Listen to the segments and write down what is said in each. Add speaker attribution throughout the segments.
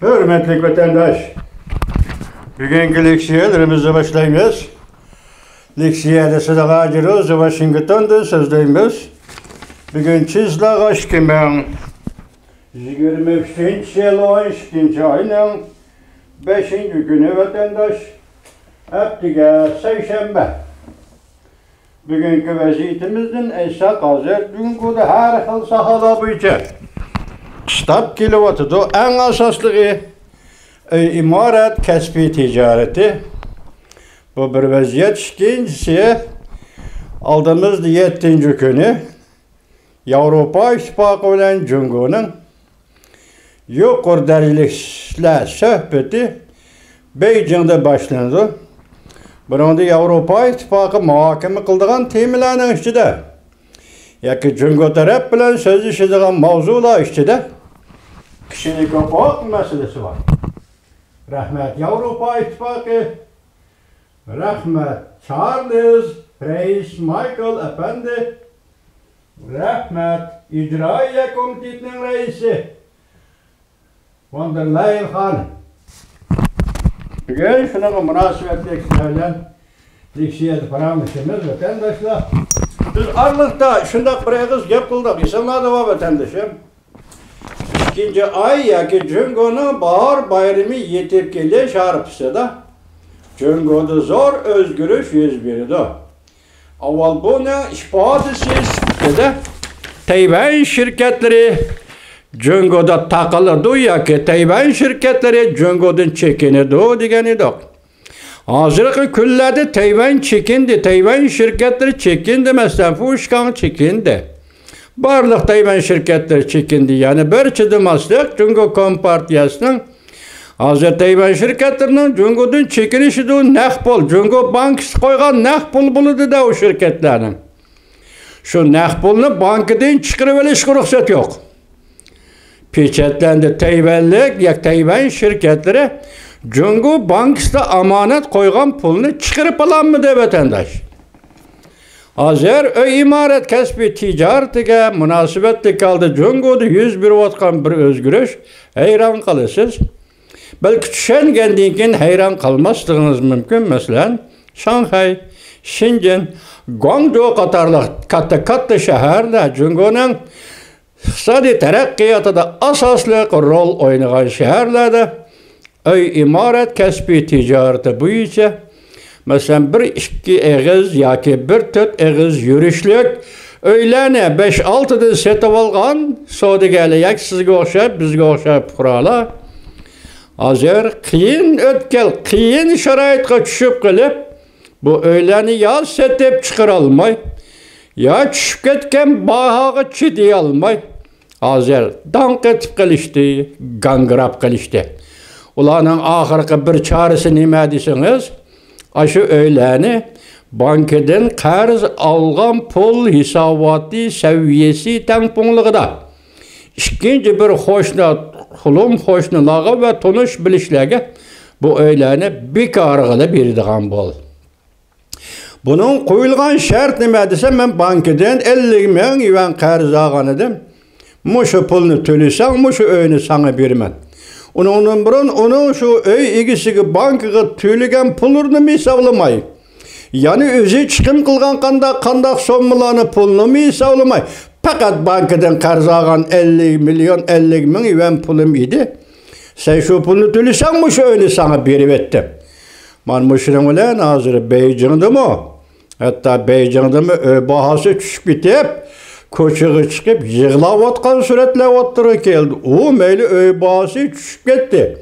Speaker 1: Hürmetli vatandaş, bugünkü leksiyalarımızı başlayıyoruz. Leksiyada sıdağa giriyoruz, Washington'da sözleyimiz. Bugün çizla 2023 yıl 12. ayının 5. günü vatandaş. Haftiga Seyşembe. Bugünkü vaziyetimizin esas hazır dünküde her xil sahala boyunca kitap kilovatıda en asaslığı imaret kesbi ticareti. Bu bir vaziyet. İkincisi aldığımız 7. günü Avrupa İttifakı ile Cumhur'un yukarıdakilerle sohbeti Beijing'de başlandı. Bunda Avrupa İttifakı muhakeme kıldığın temalarning içinde yoki Cumhur taraf bilan so'zlashadigan mavzular içinde kishilik huquq masalasi bor. Rahmat Avrupa İttifakı, rahmat Charles Reis Michael Efendi, rahmat İcraiye Komitesining raisi von der Leyen Hanım. Bugün şuna münasebetli kişilerle leksiyada paylaşımız vatandaşlar. Biz aralıkta şundak bir ağız gap kıldık. İnsanlar da var vatandaşım. 2. ay yoki Cumhur'un bahar bayramı yetib kelish arifasida Cumhur'da zo'r o'zgarish yuz berdi. Avval buni ifodasi sifatida Tayvan şirketleri Cumhur'da takılırdı yoki Tayvan şirketleri Cumhur'dan çekinirdi degan edik. Hozirgi kunlarda Tayvan çekindi, Tayvan şirketleri çekindi, mesela Fuşkan çekindi. Barliq Tayvan şirketleri çekindi. Yani bir çıdımaslık Cumhur Kompartiyasının hozir Tayvan şirketlerinin Cumhur'dan çekilişi de naq pul, Cumhur Bankası koygan naq pul buldu da o şirketlerin. Şu naq pulni bankadan chiqarib olishga ruxsat yo'q. Pechatlendi Tayvanlik yoki Tayvan şirketleri Cumhur Bankası'da amanet koygan pulni chiqarib olamidi vatandaş? Hozir o imaret kasbi tijaratiga munosabatli kaldı Cumhurda yuz berayotgan bir o'zgarish hayron qalasiz. Balki tushungandan keyin hayron qolmasligingiz mumkin. Masalan, Shanghai, Shenzhen, Guangzhou qatorli katta shaharlar Cumhurning iqtisodiy taraqqiyotida asosli rol o'ynagan shaharlarda imaret kasbi tijarati bo'yicha mesela bir iki eğiz yoki bir to'rt eğiz yurishlik uylarni 5-6dan setib olgan savdogarlar yoki sizga o'xshab bizga o'xshab fuqarolar hozir qiyin sharoitga tushib qolib bu uylarni yo setib chiqara olmay yo tushib ketgan bahoga chiday olmay hozir danq etib qolishdi, gangrab qolishdi. Ularning oxirgi bir chorasi nima desangiz, aşı öyləni bankadan qarz algan pul hesabati seviyesi temponluğunda. İkinci bir hoşnulağı ve tonuş bilişlerge bu öyləni bekarıqda berdiğan bol. Bunun qoyulgan şart nima desem, ben bankadan 50 ming yuan qarz algan edim. Muşu pulni төлesang, muşu öyni sana bermen. Onun burun onun şu öy egisiga bankaga tölegan pullarni hesablamay. Yani özü chiqim qilgan qandaq sommalarni pulni hesablamay. Faqat bankadan qarz olgan 50 milyon 50 ming yuan pulum edi. Sen şu pulni төлesang muşu öyni sana berib etdim. Man şunun bilan hozir Beijingdami? Hatta Beijingdami öy bahası tushib ketib ko'chaga chiqib yig'layotgan suratlar o'tirib keldi. U mayli uy bahasi tushib ketdi.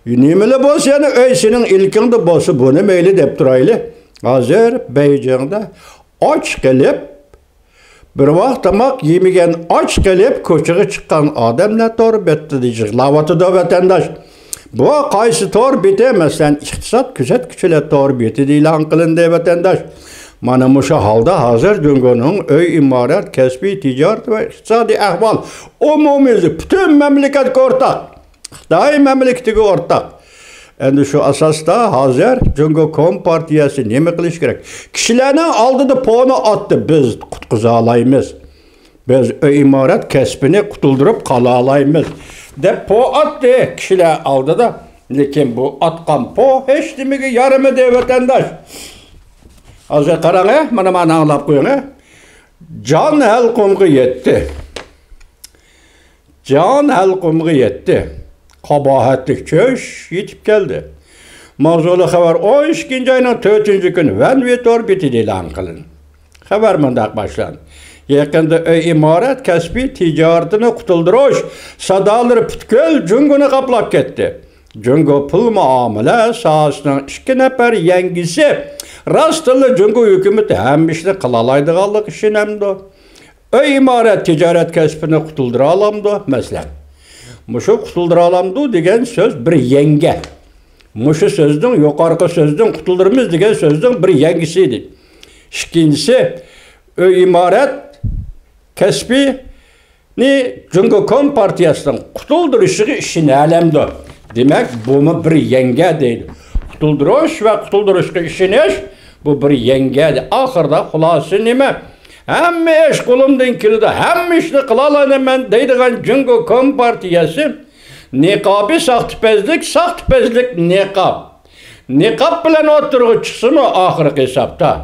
Speaker 1: Nimalar bo'lsa, yana uy sening ilkingda bo'lsa, buni mayli deb turayli. Hozir Beijingda och qilib, bir vaqt tamoq yemagan och qilib ko'chaga chiqqan odamlar to'g'ri betdi yig'layotdi vatandash. Bu qaysi to'g'ri beti, masalan, iqtisod kuzatuvchilar to'g'ri beti e'lon qilindi vatandash. Mana muşa halda hazır Cumhur'un öy imaret, kesbi, ticaret ve iktisadi ahval umumiydi. Bütün memleket ortak. Xitoy memleketiga ortak. Endi şu asasda hazır Cumhur Kompartiyasi nima qilish kerak? Kishilarning oldida poni otdi, biz qutqiza olaymiz. Biz öy imaret kesbini qutuldurup qala olaymiz. de po attı kişiler aldı da. Lekin bu atkan po hiç demeki yarımı de vatandaş. Azı karanı, bana anlap koyun. Can halkımı yetti. Can halkımı yetti. Kabahatlik çöş yetip geldi. Mavzulu haber 12. ayının 4. günü Van Vitor bitidi ilan kılın. Haber mındak başlan. Yakında imaret kesbi ticaretini kutuldurmuş, sadaları pütköl cüngünü kaplap gitti. Cüngü pul muamele sahasının 2 nefer yengisi rastılı cüngü hükümeti hem işini kılalaydıqallık işin hemdi. İmaret ticaret kesbini kutuldura alamdı mesela. Muşu kutuldura alamdı degen söz bir yenge. Muşu sözdün, yukarı sözdün kutuldurumuz degen sözdün bir yengisiydi. İkincisi, imaret kesbi ni Cüngü Kompartiyasının kutulduruşu işini alemdi. Demek bunu bir yenge değil. Kutulduruş ve kutulduruş işini bu bir yenge. Ahırda hulası nime? Hem eş kulumdan kilidi, hem işini kılalanı ben deydiğen Cüngü Kompartiyası niqabi sahtipezlik niqab. Niqab bilen oturuğu çıksın o ahırki hesapta.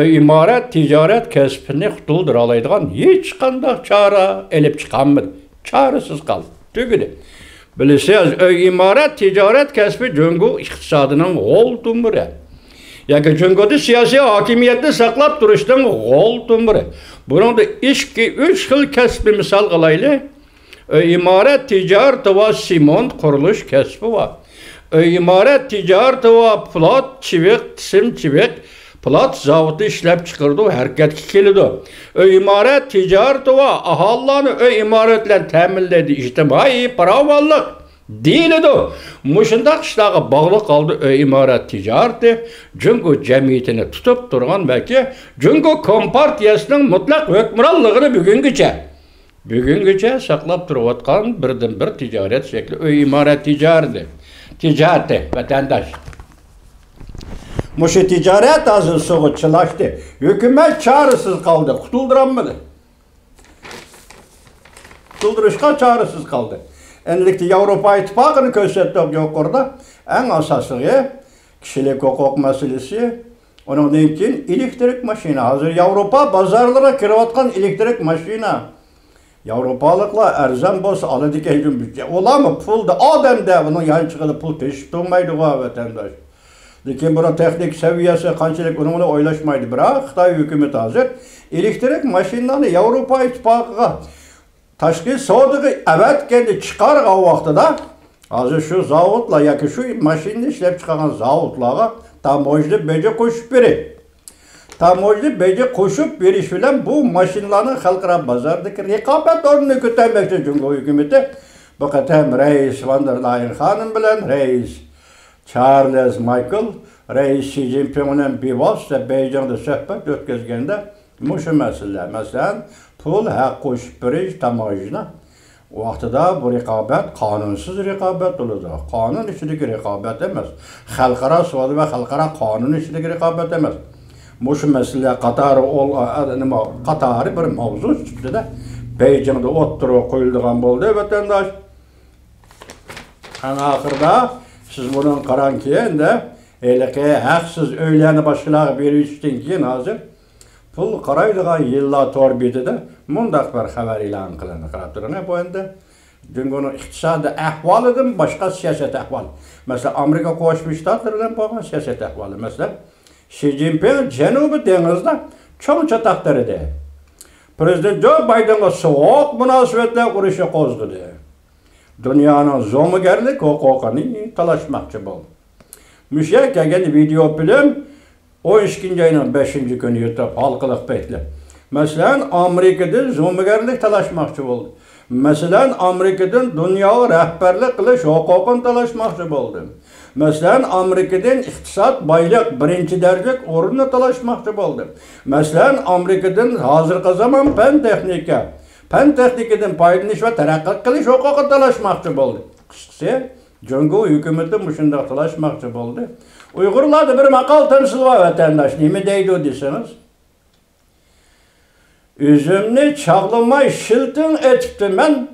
Speaker 1: İmaret, ticaret kesbini kutulduralaydıgan hiç kandak çara elip çıkanmıdı. Çaresiz kaldı. Tügüdü. Bilirsiniz, imaret, ticaret kesbi Cüngü iktisadının gol tumuru. Yani Cüngü'de siyasi hakimiyetini saklap duruştan gol tumuru. Bunun da 2-3 yıl kesbi misal kılaylı. İmaret, ticaret ve simon kuruluş kesbi var. İmaret, ticaret ve plat, çivik, sim çivik, plat zavutu işlep çıkırdı, hareket kilidi. İmaret, ticaret ve ahallanı imaretle temilledi. İçtimai paravallık değildi. Muşunda kışlağı bağlı kaldı imaret ticareti. Cüngü cemiyetini tutup durgan belki Cüngü Kompartiyasının mutlak hükmranlığını bugünküce saklap duruvatkan birden bir ticaret şekli. İmaret ticareti vatandaş. Muşu ticaret azı soğuk çılaştı. Hükümet çaresiz kaldı. Kutulduranmadı. Kutulduruşka çaresiz kaldı. Enlikte Avrupa İttifakı'nı kösettik yok orada. En asası kişilik hukuk meselesi. Onun için elektrik maşina. Hazır Avrupa pazarlara kiravatkan elektrik maşina. Avrupalıkla erzan boz alıdık eğitim bütçe. Ola mı pul da adam da bunun yan çıkılı pul teşvik olmaydı o vatandaş. Lekin bunun teknik seviyesi kançılık onunla oylaşmaydı. Bırak Xitay hükümeti hazır. Elektrik maşinlarını Avrupa İttifakı'na taşkil soğuduğu evet kendi çıkar o vaxtıda hazır şu zavutla ya ki şu maşinini işlep çıkaran zavutlara tamojlu bece koşup biri. Tamojlu bece koşup biriş bilen bu maşinlerin halkara bazardaki rekabet orunu kütlemek için Cüngü hükümeti bu kadar Reis Van der Leyen hanım bilen Reis Charles Michael, Reis Xi Jinping'in bir vasıta Beycan'da söhbet ötközgende muşu meseleler. Mesela pul hak koşup biriş tamajına o vaxtıda bu rekabet kanunsuz rekabet olacak. Kanun içindeki rekabet demez. Halkara suadı ve halkara kanun içindeki rekabet demez. Muşu meseleler Katar'ı bir mavzu çıktı da Beycan'da oturuğa koyulduğun oldu vatandaş. Ahırda siz bunun karankiyen elke haksız öyleni başkaları bir üçten keyin hazır pul qaraydigan yillar torbetida mundaq bir xabar e'lon qilindi. Qarab turing, bu endi Cüngü'nün iqtisodiy ahvolidan boshqa siyosat ahvoli. Masalan, Amerika Qo'shma Shtatlar bilan bo'lgan siyosat ahvoli. Masalan, Xi Jinping Janubiy dengizda cho'ng chataqdir edi. Prezident Joe Bidenga sovuq munosabatlar urushi qo'zg'adi. Dunyoning zo'migarlik huquqini talashmoqchi bo'ldi. Müşya kelgan video film 12. ayının 5. günü yutub halkılık bekle. Mesela Amerika'da zo'migarlik talashmoqchi bo'ldi. Mesela Amerika'dan dünya rehberlik qilish huquqini talashmoqchi bo'ldi. Mesela Amerika'dan iqtisod boylik birinchi darajalik o'rinni talashmoqchi bo'ldi. Mesela Amerika'dan hozirgi zamon fan texnikadan foydalanish va taraqqiyot qilish huquqini talashmoqchi bo'ldi. Qisqasi Cüngü hükümeti muşunda talashmoqchi bo'ldi. Uyg'urlarda bir maqol temsil var vatandaş. Nima deydi o deseniz? Üzümni çağlamay şiltin etipti men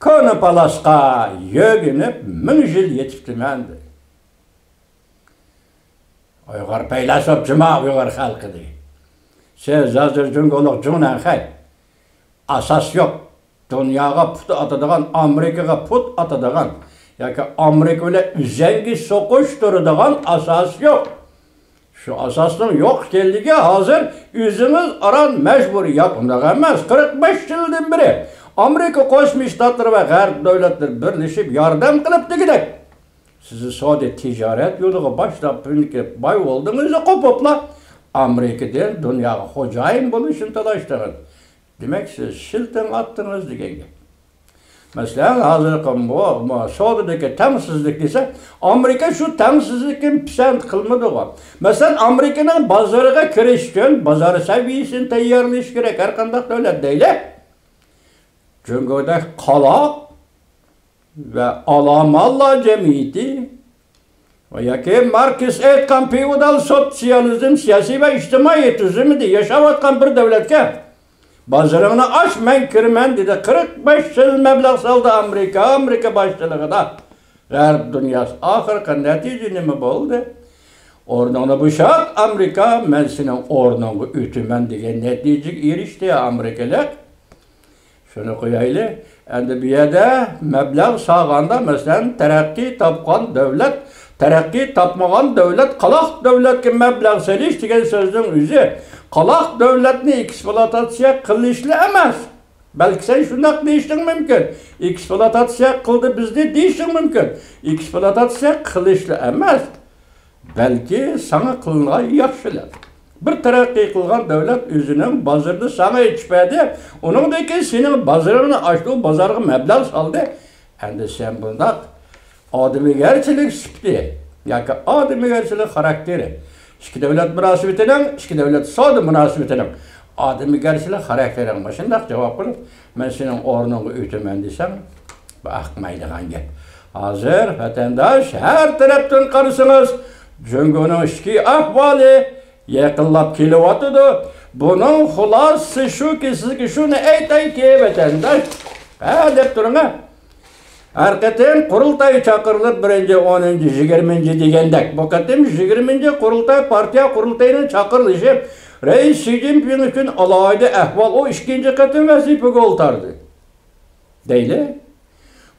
Speaker 1: Konu palasqa yögünüp 1000 yıl yetiptimendi. Uygar peylasop cuma Uygar halkı diye. Siz hazır cüngoluk cünan hay. Asas yok. Dünyaya put atadığan, Amerika'ya put atadığan, yani Amerika ile üzengi sokuş durduğun asas yok. Şu asasın yok geldiği hazır yüzümüz aran mecbur yapımda emez. 45 yıldan beri Amerika Koşmuş Ştatları ve Garp devletleri birleşip yardım kılıp gidek. Sizi sade ticaret yolu başlayıp bay olduğunuzda kopupla Amerika'dan dünyaya hocayın buluşun talaştırın. Demek siz şilten attınız diyeceğim. Mesela hazır bu Suudi'deki temsizlik ise Amerika şu temsizlikin pisand kılmadı o. Mesela Amerika'nın pazarına kirişken pazarı seviyesini tayarlaş gerek. Her kandak öyle değil. Çünkü de kala ve alamalla cemiyeti ve yaki Marx etkan feodal sosyalizm siyasi ve içtimai tüzümü yaşavatkan bir devletke bazılarına aç men kirmen dedi 45 yıl meblağ saldı Amerika başçılığında Garp dünyası ahırka netice nemi oldu oradan bu şart Amerika mensinin oradan ütümen diye netice erişti Amerikalık şunu koyaylı endi bir yerde meblağ sağanda mesela terakki tapkan devlet terakki tapmagan devlet kalak devlet ki meblağ seliş diyen sözün yüzü kalak devletini eksploatasiya kılışlı emez. Belki sen şundak değiştin mümkün. Eksploatasiya kıldı bizde değiştin mümkün. Eksploatasiya kılışlı emez. Belki sana kılına yakşılar. Bir terakki kılgan devlet yüzünün bazırını sana içmedi. Onun da ki senin bazırını açtığı bazarı meblağ saldı. Endi sen bundak ademigerçilik sıktı. Yani ademigerçilik karakteri. İki devlet münasebetinin, iki devlet sadı münasebetinin ademigerçilik karakterinin başında cevap kılıp ben senin ornunu ütümen desem bakmaydı hangi. Hazır vatandaş her taraftan karısınız. Cüngünün işki ahvali yakınlap kilovatıdı. Bunun hulası şu ki siz ki şunu eytay ki vatandaş. Dep durun ha. Erketin kurultayı çakırılıp birinci 10. 20. degендek. Bu katim 20. kurultay partiya kurultayının çakırılışı Reis Xi Jinping için alayda ehval o ikinci katim vazifege oltardı. Değil.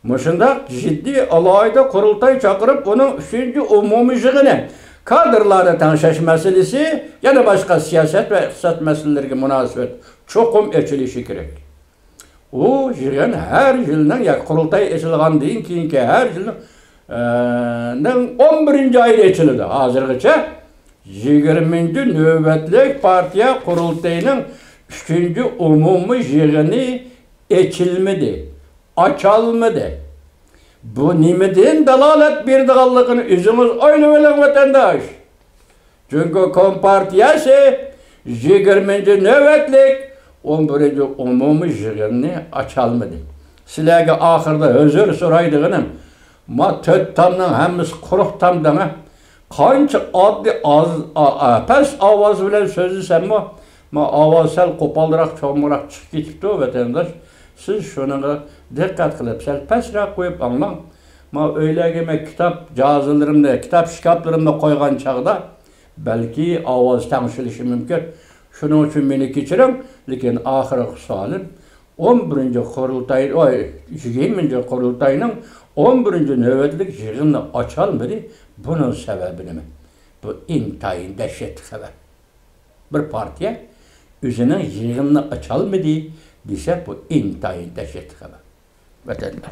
Speaker 1: Muşunda ciddi alayda kurultay çakırıp onun 3. umumi jığını kadrlarda tanışış meselesi yani başka siyaset ve iktisat meselelerine münasebet çokum eçilişi gerek. O jığın her yıldan ya kurultay eçilgan deyin keyinki her yıldan 11. ayda eçildi. Hazırgıça 20. nöbetlik partiya kurultayının 3. umumi jığını eçilmedi, açalmadı. Bu nimedin dalalet bir dağıllıkını üzümüz öyle vatandaş. Çünkü kompartiyası 20. nöbetlik 11. umumi jığını açalmadı. Sizlerge ahırda özür soraydığınım ma töt tamdan hemiz kuruk tamdan kanç adli pes avaz bilen sözü sen ma avaz sel kopaldırak çoğumurak çık gitipti o vatandaş. Siz şuna dikkat kılıp sel pesrak koyup anlam. Ma öyle kitap cazılarımda, kitap şikaplarımda koygan çağda belki avaz tanışılışı mümkün. Şunun için beni geçirim, lakin ahırı salim 11. kurultay, 20. kurultayının 11. nöbetlik jığını açalmadı. Bunun sebebini mi? Bu intayın dehşet haber. Bir partiye üzerinin jığını açalmadı dese bu intayın dehşet haber. Vatandaş.